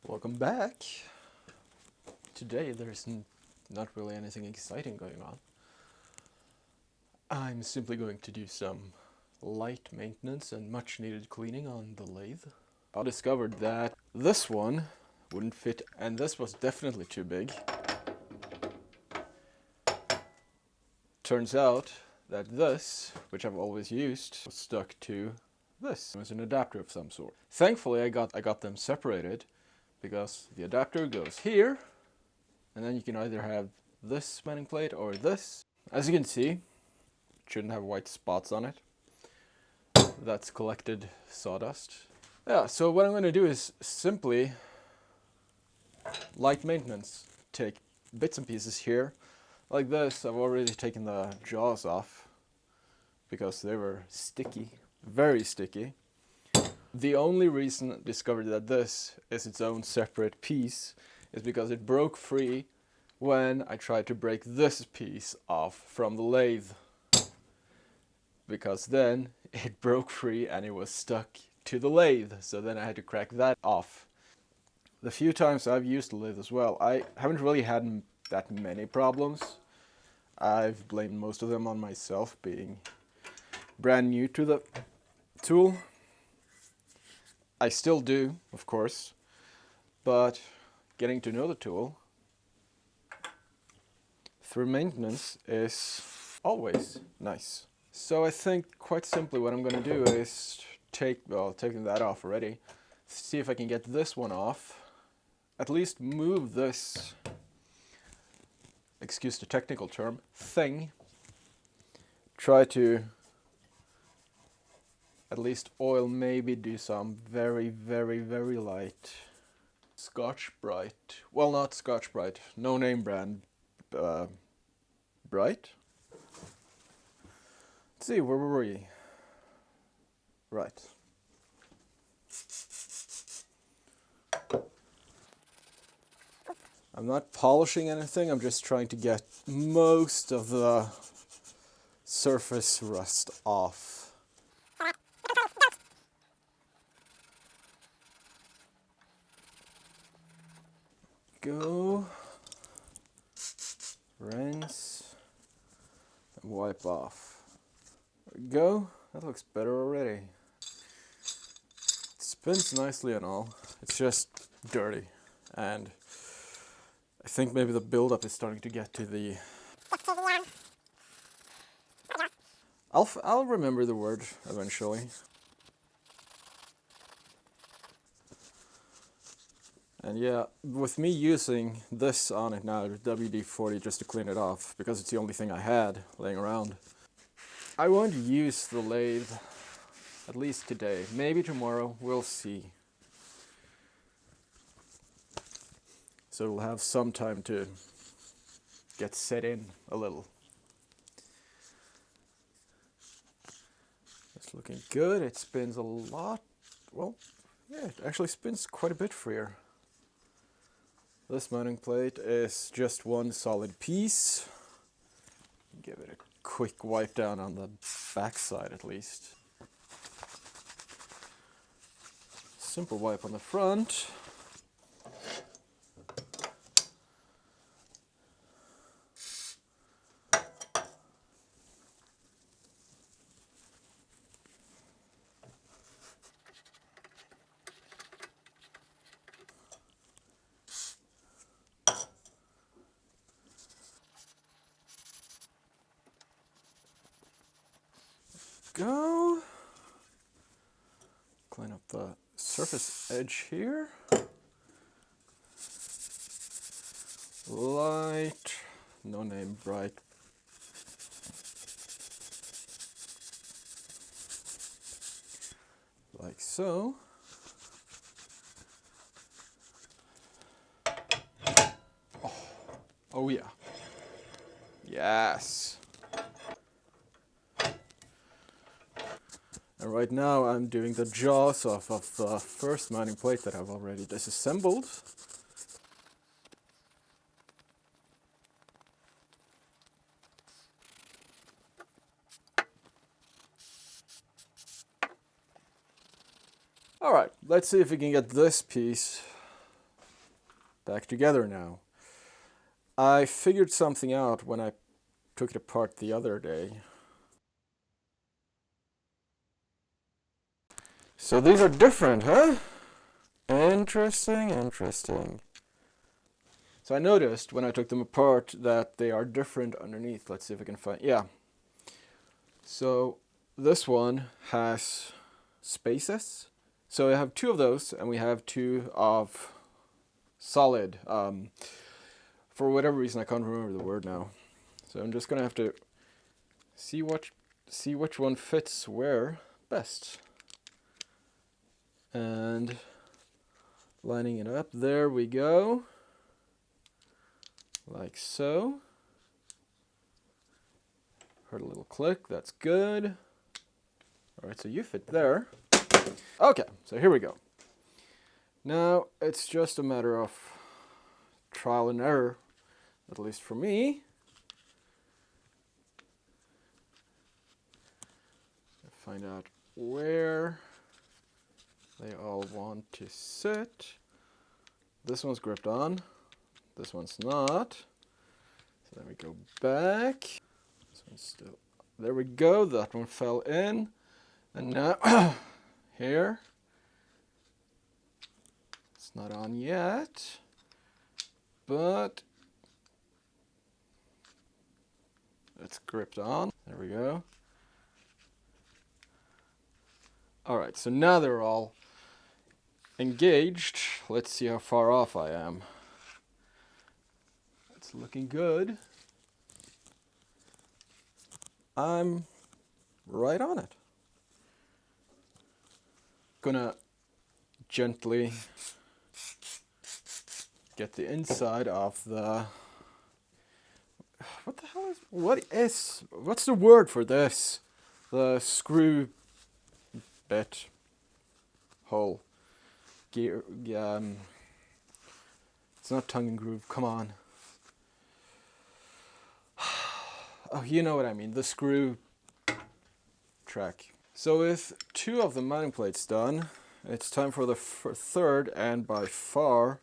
Welcome back. Today there's not really anything exciting going on. I'm simply going to do some light maintenance and much needed cleaning on the lathe. I discovered that this one wouldn't fit and this was definitely too big. Turns out that this, which I've always used, was stuck to this. It was an adapter of some sort. Thankfully I got them separated, because the adapter goes here, and then you can either have this mounting plate or this. As you can see, it shouldn't have white spots on it. That's collected sawdust. Yeah, so what I'm going to do is simply light maintenance. Take bits and pieces here. Like this, I've already taken the jaws off because they were sticky, very sticky. The only reason I discovered that this is its own separate piece is because it broke free when I tried to break this piece off from the lathe. Because then it broke free and it was stuck to the lathe, so then I had to crack that off. The few times I've used the lathe as well, I haven't really had that many problems. I've blamed most of them on myself being brand new to the tool. I still do, of course, but getting to know the tool through maintenance is always nice. So I think quite simply what I'm going to do is taking that off already, see if I can get this one off, at least move this, excuse the technical term, thing, try to at least oil, maybe do some very light Scotch-Brite. Well, not Scotch-Brite, no name brand, Brite. Let's see, where were we? Right. I'm not polishing anything, I'm just trying to get most of the surface rust off. Go, rinse, and wipe off. There we go, that looks better already. It spins nicely and all, it's just dirty, and I think maybe the buildup is starting to get to the... I'll remember the word eventually. And yeah, with me using this on it now, WD-40, just to clean it off, because it's the only thing I had laying around. I won't use the lathe, at least today. Maybe tomorrow, we'll see. So it'll have some time to get set in a little. It's looking good, it spins a lot. Well, yeah, it actually spins quite a bit freer. This mounting plate is just one solid piece. Give it a quick wipe down on the back side at least. Simple wipe on the front. Go. Clean up the surface edge here. Light, no name bright. Like so. Oh yeah. Yes. And right now I'm doing the jaws off of the first mounting plate that I've already disassembled. Alright, let's see if we can get this piece back together now. I figured something out when I took it apart the other day. So these are different, huh? Interesting, interesting. So I noticed when I took them apart that they are different underneath. Let's see if I can find, yeah. So this one has spaces. So I have two of those, and we have two of solid. For whatever reason, I can't remember the word now. So I'm just gonna have to see which one fits where best. And lining it up, there we go. Like so. Heard a little click, that's good. Alright, so you fit there. Okay, so here we go. Now, it's just a matter of trial and error, at least for me. Find out where they all want to sit. This one's gripped on, this one's not. So then we go back. This one's still, there we go, that one fell in. And now, here, it's not on yet, but it's gripped on. There we go. Alright, so now they're all engaged. Let's see how far off I am. It's looking good. I'm right on it. Gonna gently get the inside of the, what's the word for this? The screw bit hole. Gear, it's not tongue and groove, come on. Oh, you know what I mean, the screw track. So with two of the mounting plates done, it's time for the third and by far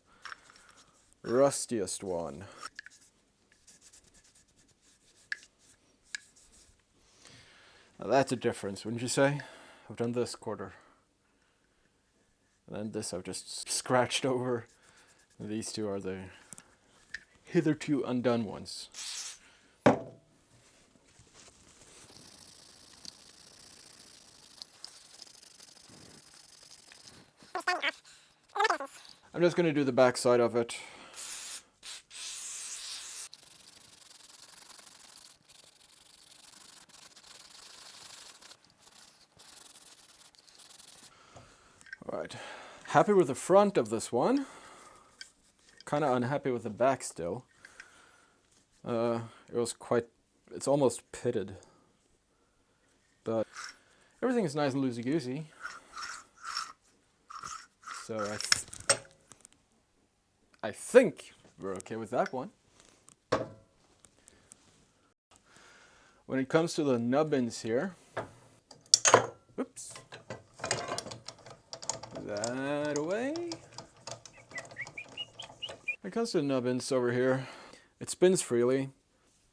rustiest one. Now that's a difference, wouldn't you say? I've done this quarter. And then this I've just scratched over. And these two are the hitherto undone ones. I'm just going to do the back side of it. Alright, happy with the front of this one. Kind of unhappy with the back still. It's almost pitted. But everything is nice and loosey-goosey. So I think we're okay with that one. When it comes to the nubbins here, oops, that away. When it comes to the nubbins over here, it spins freely.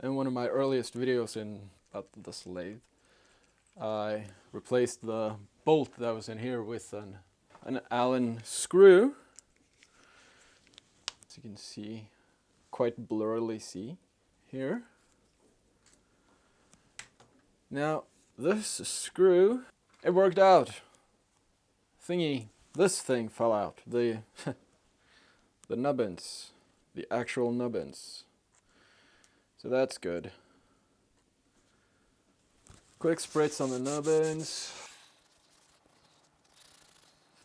In one of my earliest videos about this lathe, I replaced the bolt that was in here with an Allen screw. As you can see, quite blurrily see here. Now, this screw, it worked out. This thing fell out. The nubbins, the actual nubbins. So that's good. Quick spritz on the nubbins.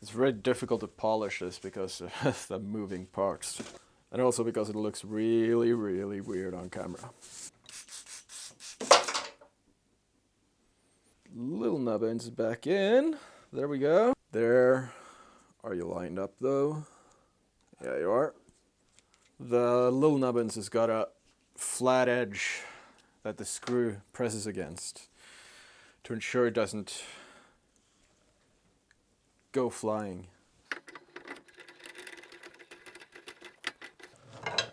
It's very difficult to polish this because of the moving parts. And also because it looks really, really weird on camera. Little nubbins back in. There we go. There. Are you lined up though? Yeah, you are. The little nubbins has got a flat edge that the screw presses against to ensure it doesn't go flying.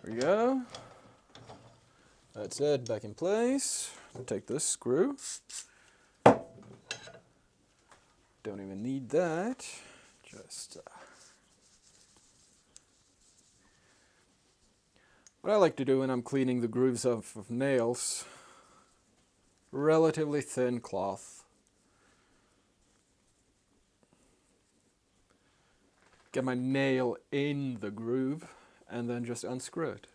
There we go. That's it, back in place. I'll take this screw. Don't even need that. Just what I like to do when I'm cleaning the grooves of nails, relatively thin cloth. Get my nail in the groove and then just unscrew it.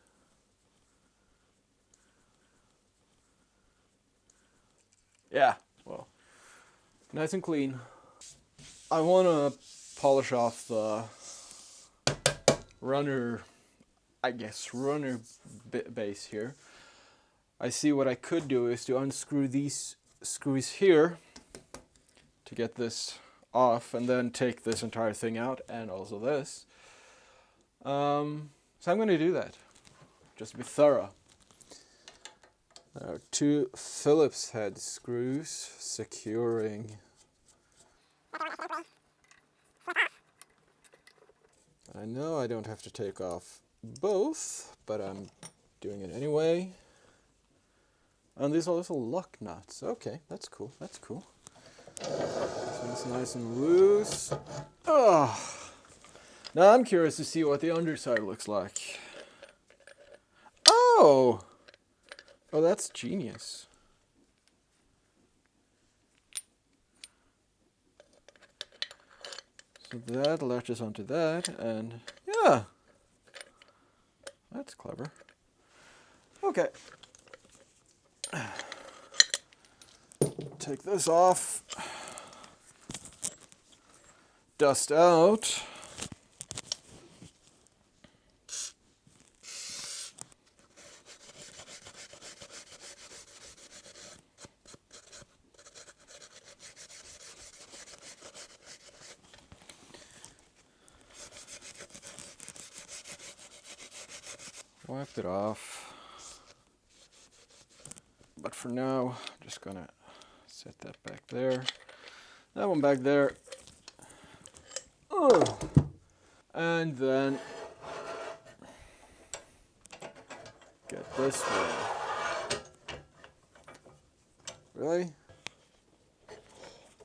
Yeah, well, nice and clean. I want to polish off the runner, runner base here. I see what I could do is to unscrew these screws here to get this off, and then take this entire thing out, and also this. So I'm going to do that, just to be thorough. There are 2 Phillips head screws securing. I know I don't have to take off both, but I'm doing it anyway. And these are little lock nuts. Okay, that's cool, that's cool. So it's nice and loose. Oh. Now I'm curious to see what the underside looks like. Oh! Oh, that's genius. So that latches onto that, and yeah! That's clever. Okay. Take this off. Dust out. Wiped it off. But for now, I'm just gonna set that back there. That one back there. Oh. And then get this one. Really?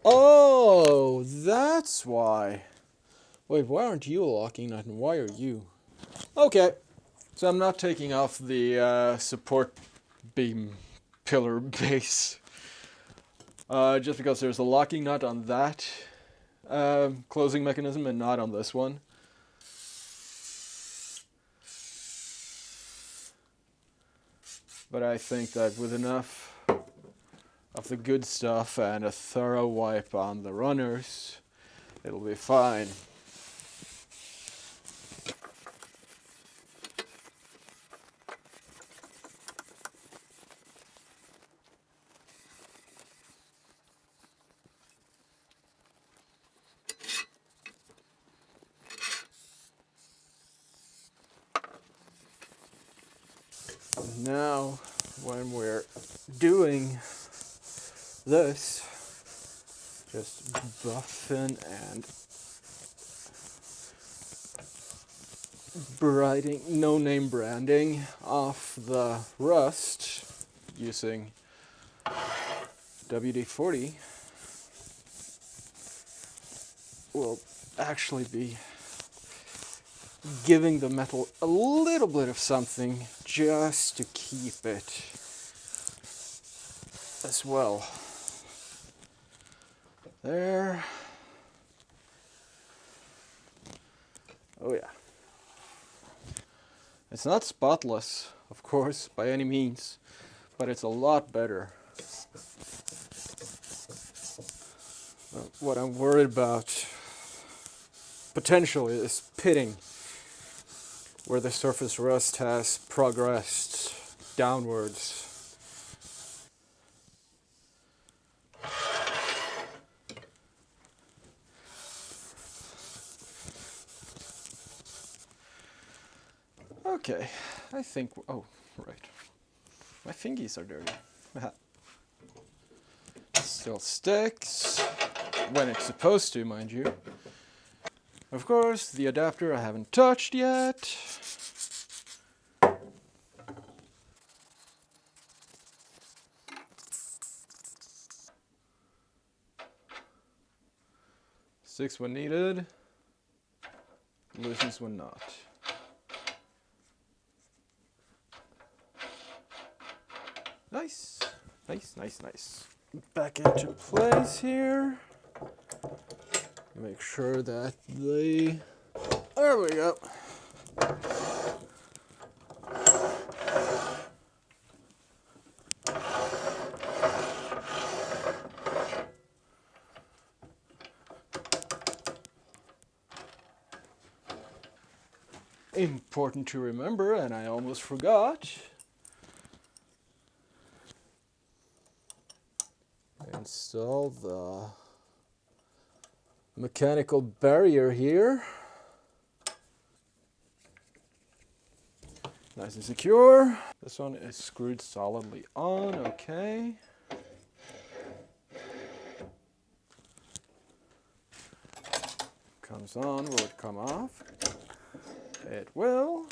Oh, that's why. Wait, why aren't you a locking nut and why are you? Okay, so I'm not taking off the support beam pillar base. Just because there's a locking nut on that closing mechanism and not on this one. But I think that with enough of the good stuff and a thorough wipe on the runners, it'll be fine. Now, when we're doing this, just buffing and no-name branding off the rust using WD-40 will actually be giving the metal a little bit of something just to keep it as well. There. Oh yeah. It's not spotless, of course, by any means, but it's a lot better. What I'm worried about potentially is pitting, where the surface rust has progressed downwards. Okay, I think, oh, right. My fingies are dirty. Still sticks, when it's supposed to, mind you. Of course, the adapter I haven't touched yet. 6 when needed, loosens when not. Nice, nice, nice, nice. Back into place here. Make sure that they... There we go. Important to remember, and I almost forgot. Install the mechanical barrier here. Nice and secure. This one is screwed solidly on, okay. Comes on, will it come off? It will.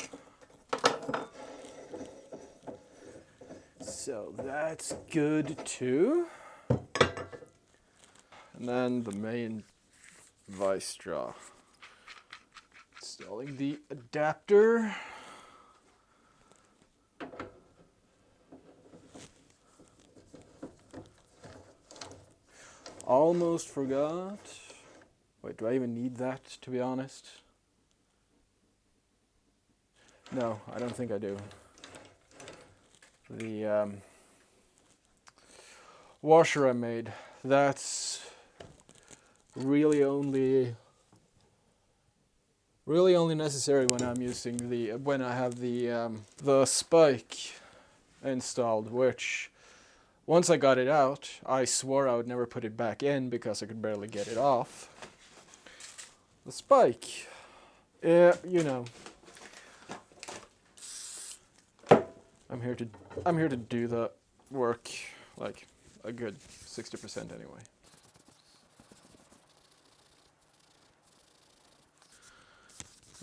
So that's good too. And then the main vice straw. Installing the adapter. Almost forgot. Wait, do I even need that, to be honest? No, I don't think I do. The washer I made, that's really only necessary when I'm using when I have the spike installed, which once I got it out, I swore I would never put it back in because I could barely get it off. The spike, you know, I'm here to do the work, like a good 60% anyway.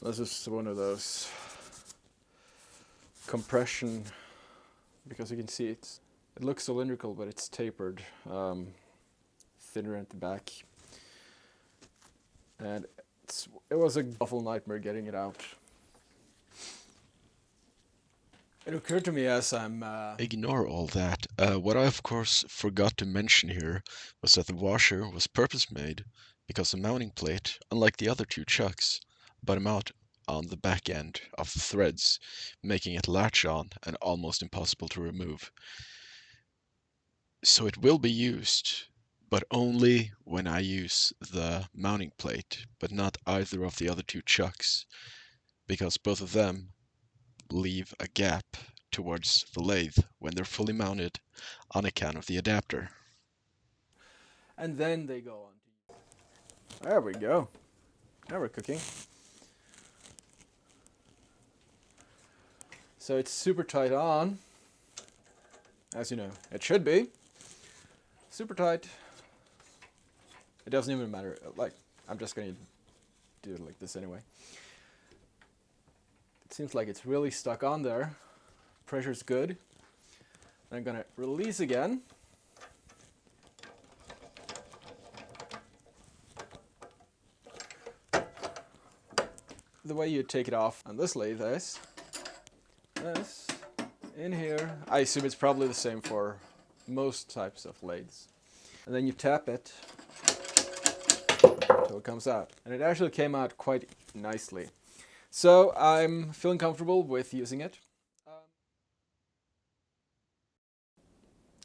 This is one of those compression, because you can see it looks cylindrical, but it's tapered, thinner at the back, and it was a awful nightmare getting it out. It occurred to me as I'm... Ignore all that. What I of course forgot to mention here was that the washer was purpose-made because the mounting plate, unlike the other two chucks, bottom out on the back end of the threads, making it latch on and almost impossible to remove. So it will be used, but only when I use the mounting plate, but not either of the other two chucks, because both of them leave a gap towards the lathe when they're fully mounted on account of the adapter. And then they go on. There we go. Now we're cooking. So it's super tight on, as you know, it should be. Super tight. It doesn't even matter, like, I'm just gonna do it like this anyway. It seems like it's really stuck on there. Pressure's good. I'm gonna release again. The way you take it off on this lathe is this in here. I assume it's probably the same for most types of lathes. And then you tap it until it comes out. And it actually came out quite nicely. So I'm feeling comfortable with using it.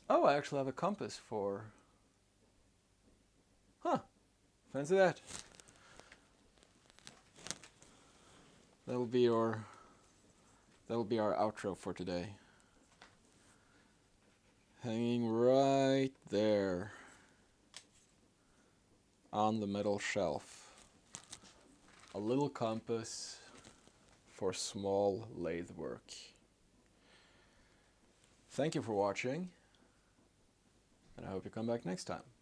Oh, I actually have a compass for... Huh, fancy that. That'll be our outro for today. Hanging right there on the metal shelf. A little compass for small lathe work. Thank you for watching, and I hope you come back next time.